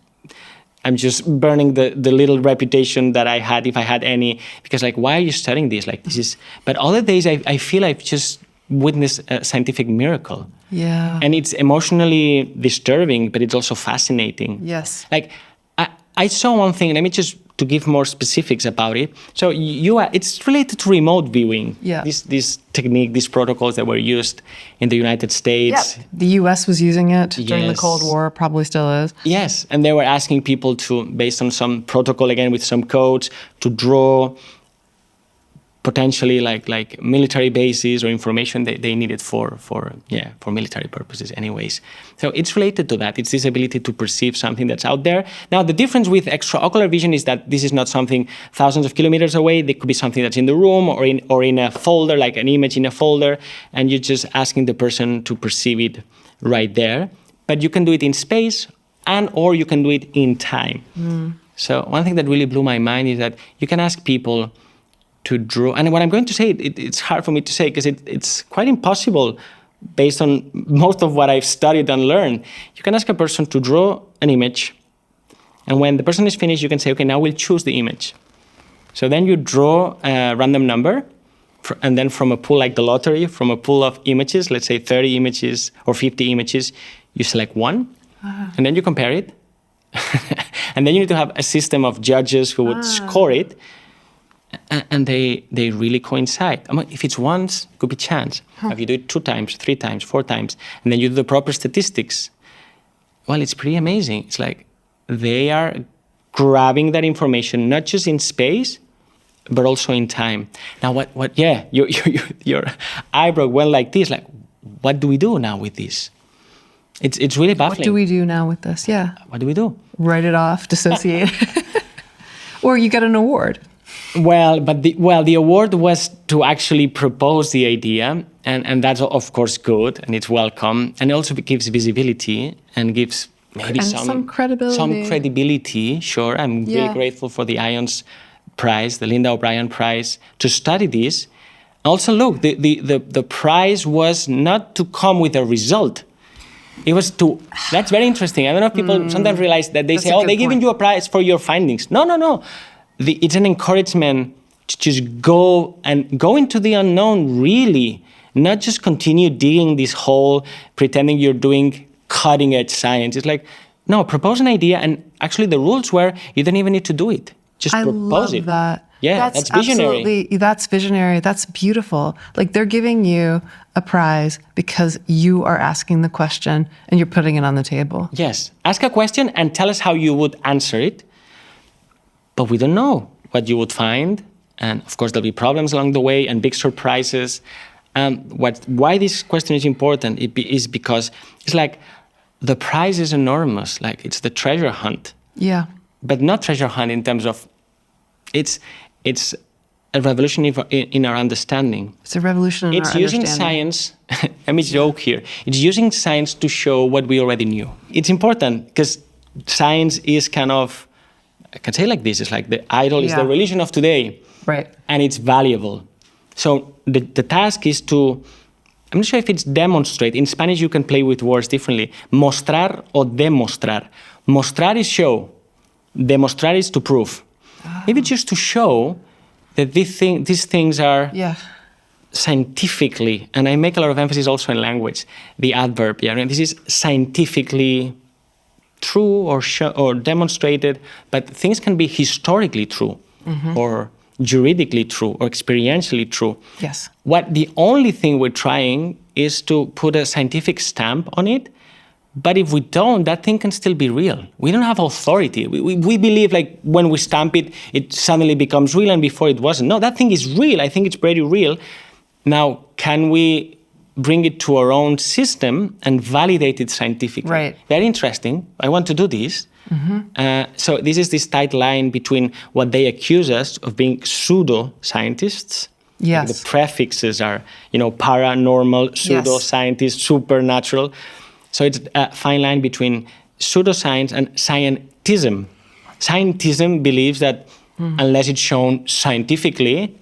[SPEAKER 1] burning the little reputation that I had, if I had any, because like, why are you studying this? Like, this is, but other days I feel I've just witnessed a scientific miracle.
[SPEAKER 2] Yeah.
[SPEAKER 1] And it's emotionally disturbing, but it's also fascinating.
[SPEAKER 2] Yes.
[SPEAKER 1] Like, I saw one thing, let me just, to give more specifics about it. So it's related to remote viewing.
[SPEAKER 2] Yeah.
[SPEAKER 1] This technique, these protocols that were used in the United States.
[SPEAKER 2] Yep. The U.S. was using it during the
[SPEAKER 1] Yes.
[SPEAKER 2] Cold War, probably still is.
[SPEAKER 1] Yes, and they were asking people to, based on some protocol, again with some codes, to draw potentially like military bases or information that they needed for military purposes anyways. So it's related to that. It's this ability to perceive something that's out there. Now, the difference with extraocular vision is that this is not something thousands of kilometers away. There could be something that's in the room or in a folder, like an image in a folder, and you're just asking the person to perceive it right there. But you can do it in space or you can do it in time. So one thing that really blew my mind is that you can ask people to draw, and what I'm going to say, it's hard for me to say because it's quite impossible based on most of what I've studied and learned. You can ask a person to draw an image, and when the person is finished, you can say, okay, now we'll choose the image. So then you draw a random number, and then from a pool like the lottery, from a pool of images, let's say 30 images or 50 images, you select one, and then you compare it. And then you need to have a system of judges who would score it. And they really coincide. I mean, if it's once, it could be chance. If you do it 2 times, 3 times, 4 times, and then you do the proper statistics, well, it's pretty amazing. It's like they are grabbing that information, not just in space, but also in time. Now, your eyebrow went like this. Like, what do we do now with this? It's really baffling.
[SPEAKER 2] What do we do now with this? Yeah.
[SPEAKER 1] What do we do?
[SPEAKER 2] Write it off, dissociate. Or you get an award.
[SPEAKER 1] Well, but the award was to actually propose the idea, and that's of course good, and it's welcome, and it also gives visibility and gives maybe
[SPEAKER 2] some credibility.
[SPEAKER 1] Some credibility, sure. I'm really grateful for the IONS Prize, the Linda O'Brien Prize, to study this. Also, look, the prize was not to come with a result. It was to, that's very interesting. I don't know if people sometimes realize that they say, they're giving you a prize for your findings. No. It's an encouragement to just go into the unknown, really, not just continue digging this hole, pretending you're doing cutting edge science. It's like, no, propose an idea, and actually the rules were you don't even need to do it. Just propose it.
[SPEAKER 2] I love that.
[SPEAKER 1] Yeah, that's visionary.
[SPEAKER 2] Absolutely, that's visionary. That's beautiful. Like they're giving you a prize because you are asking the question and you're putting it on the table.
[SPEAKER 1] Yes. Ask a question and tell us how you would answer it. But we don't know what you would find. And of course, there'll be problems along the way and big surprises. Why this question is important is because it's like the prize is enormous. Like it's the treasure hunt.
[SPEAKER 2] Yeah.
[SPEAKER 1] But not treasure hunt in terms of, it's a revolution in our understanding.
[SPEAKER 2] It's a revolution in our understanding.
[SPEAKER 1] It's using science, let me joke here, it's using science to show what we already knew. It's important because science is kind of, I can say like this, it's like the idol is the religion of today.
[SPEAKER 2] Right.
[SPEAKER 1] And it's valuable. So the task is to, I'm not sure if it's demonstrate. In Spanish, you can play with words differently. Mostrar or demostrar. Mostrar is show. Demostrar is to prove. Maybe just to show that these things are scientifically, and I make a lot of emphasis also in language, the adverb. Yeah, and this is scientifically true or demonstrated, but things can be historically true, or juridically true, or experientially true.
[SPEAKER 2] Yes.
[SPEAKER 1] The only thing we're trying is to put a scientific stamp on it. But if we don't, that thing can still be real. We don't have authority. We believe like when we stamp it, it suddenly becomes real, and before it wasn't. No, that thing is real. I think it's pretty real. Now, can we bring it to our own system and validate it scientifically?
[SPEAKER 2] Right.
[SPEAKER 1] Very interesting. I want to do this. So this is this tight line between what they accuse us of being pseudo-scientists.
[SPEAKER 2] Yes.
[SPEAKER 1] Like the prefixes are, paranormal, pseudo-scientist, supernatural. So it's a fine line between pseudoscience and scientism. Scientism believes that unless it's shown scientifically,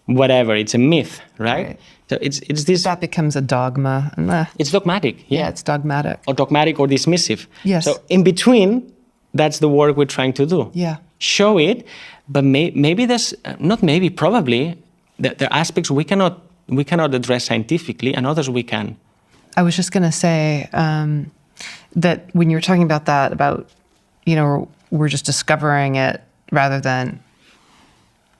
[SPEAKER 1] whatever, it's a myth, right? So it's this.
[SPEAKER 2] That becomes a dogma.
[SPEAKER 1] It's dogmatic.
[SPEAKER 2] Yeah, it's dogmatic.
[SPEAKER 1] Or dogmatic or dismissive.
[SPEAKER 2] Yes.
[SPEAKER 1] So in between, that's the work we're trying to do.
[SPEAKER 2] Yeah.
[SPEAKER 1] Show it, but maybe there's not maybe probably there are aspects we cannot address scientifically, and others we can.
[SPEAKER 2] I was just going to say that when you were talking about that, about, you know, we're just discovering it rather than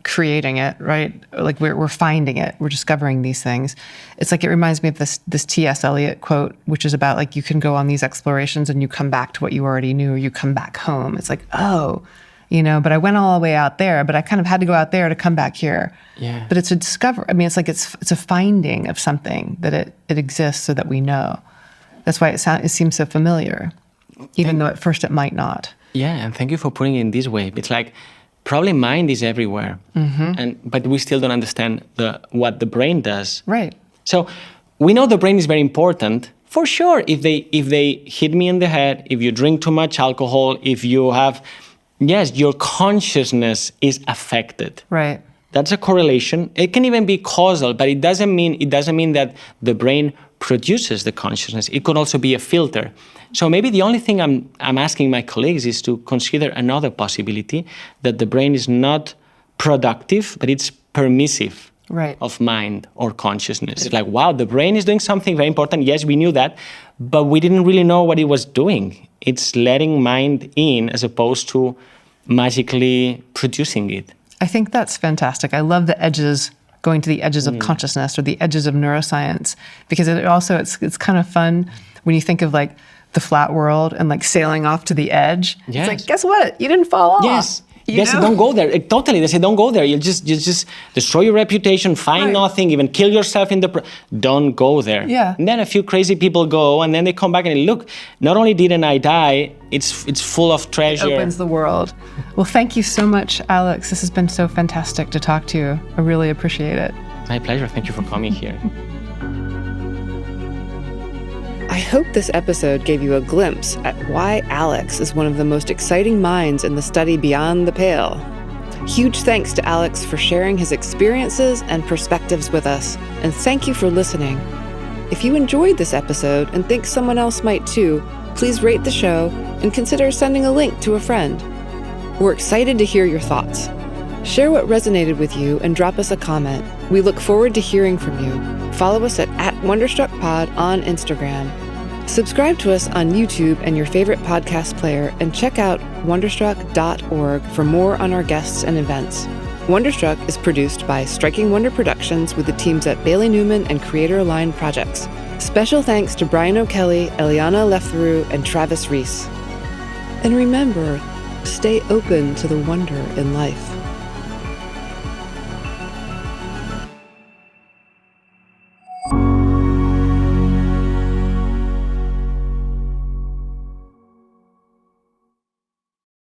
[SPEAKER 2] creating it, right? Like we're finding it, we're discovering these things. It's like, it reminds me of this T.S. Eliot quote, which is about like, you can go on these explorations and you come back to what you already knew, or you come back home. It's like, oh, you know, but I went all the way out there, but I kind of had to go out there to come back here.
[SPEAKER 1] Yeah.
[SPEAKER 2] But it's a discover. I mean, it's like it's a finding of something that it exists so that we know. That's why it seems so familiar, even though at first it might not.
[SPEAKER 1] Yeah, and thank you for putting it in this way. It's like probably mind is everywhere, but we still don't understand what the brain does.
[SPEAKER 2] Right.
[SPEAKER 1] So we know the brain is very important. For sure, if they hit me in the head, if you drink too much alcohol, if you have, yes, your consciousness is affected.
[SPEAKER 2] Right.
[SPEAKER 1] That's a correlation. It can even be causal, but it doesn't mean that the brain produces the consciousness. It could also be a filter. So maybe the only thing I'm asking my colleagues is to consider another possibility, that the brain is not productive, but it's permissive.
[SPEAKER 2] Right.
[SPEAKER 1] Of mind or consciousness. It's like, wow, the brain is doing something very important. Yes, we knew that, but we didn't really know what it was doing. It's letting mind in as opposed to magically producing it.
[SPEAKER 2] I think that's fantastic. I love the edges, going to the edges of consciousness or the edges of neuroscience, because it's kind of fun when you think of like the flat world and like sailing off to the edge.
[SPEAKER 1] Yes.
[SPEAKER 2] It's like, guess what? You didn't fall off.
[SPEAKER 1] Yes. They say don't go there. Totally, they say don't go there. You'll just destroy your reputation, find nothing, even kill yourself in the. Don't go there.
[SPEAKER 2] Yeah.
[SPEAKER 1] And then a few crazy people go, and then they come back and look. Not only didn't I die, it's full of treasure.
[SPEAKER 2] It opens the world. Well, thank you so much, Alex. This has been so fantastic to talk to you. I really appreciate it.
[SPEAKER 1] My pleasure. Thank you for coming here.
[SPEAKER 3] I hope this episode gave you a glimpse at why Alex is one of the most exciting minds in the study beyond the pale. Huge thanks to Alex for sharing his experiences and perspectives with us, and thank you for listening. If you enjoyed this episode and think someone else might too, please rate the show and consider sending a link to a friend. We're excited to hear your thoughts. Share what resonated with you and drop us a comment. We look forward to hearing from you. Follow us at @WonderstruckPod on Instagram. Subscribe to us on YouTube and your favorite podcast player, and check out wonderstruck.org for more on our guests and events. Wonderstruck is produced by Striking Wonder Productions with the teams at Bailey Newman and Creator Aligned Projects. Special thanks to Brian O'Kelly, Eliana Leftheroux, and Travis Reese. And remember, stay open to the wonder in life.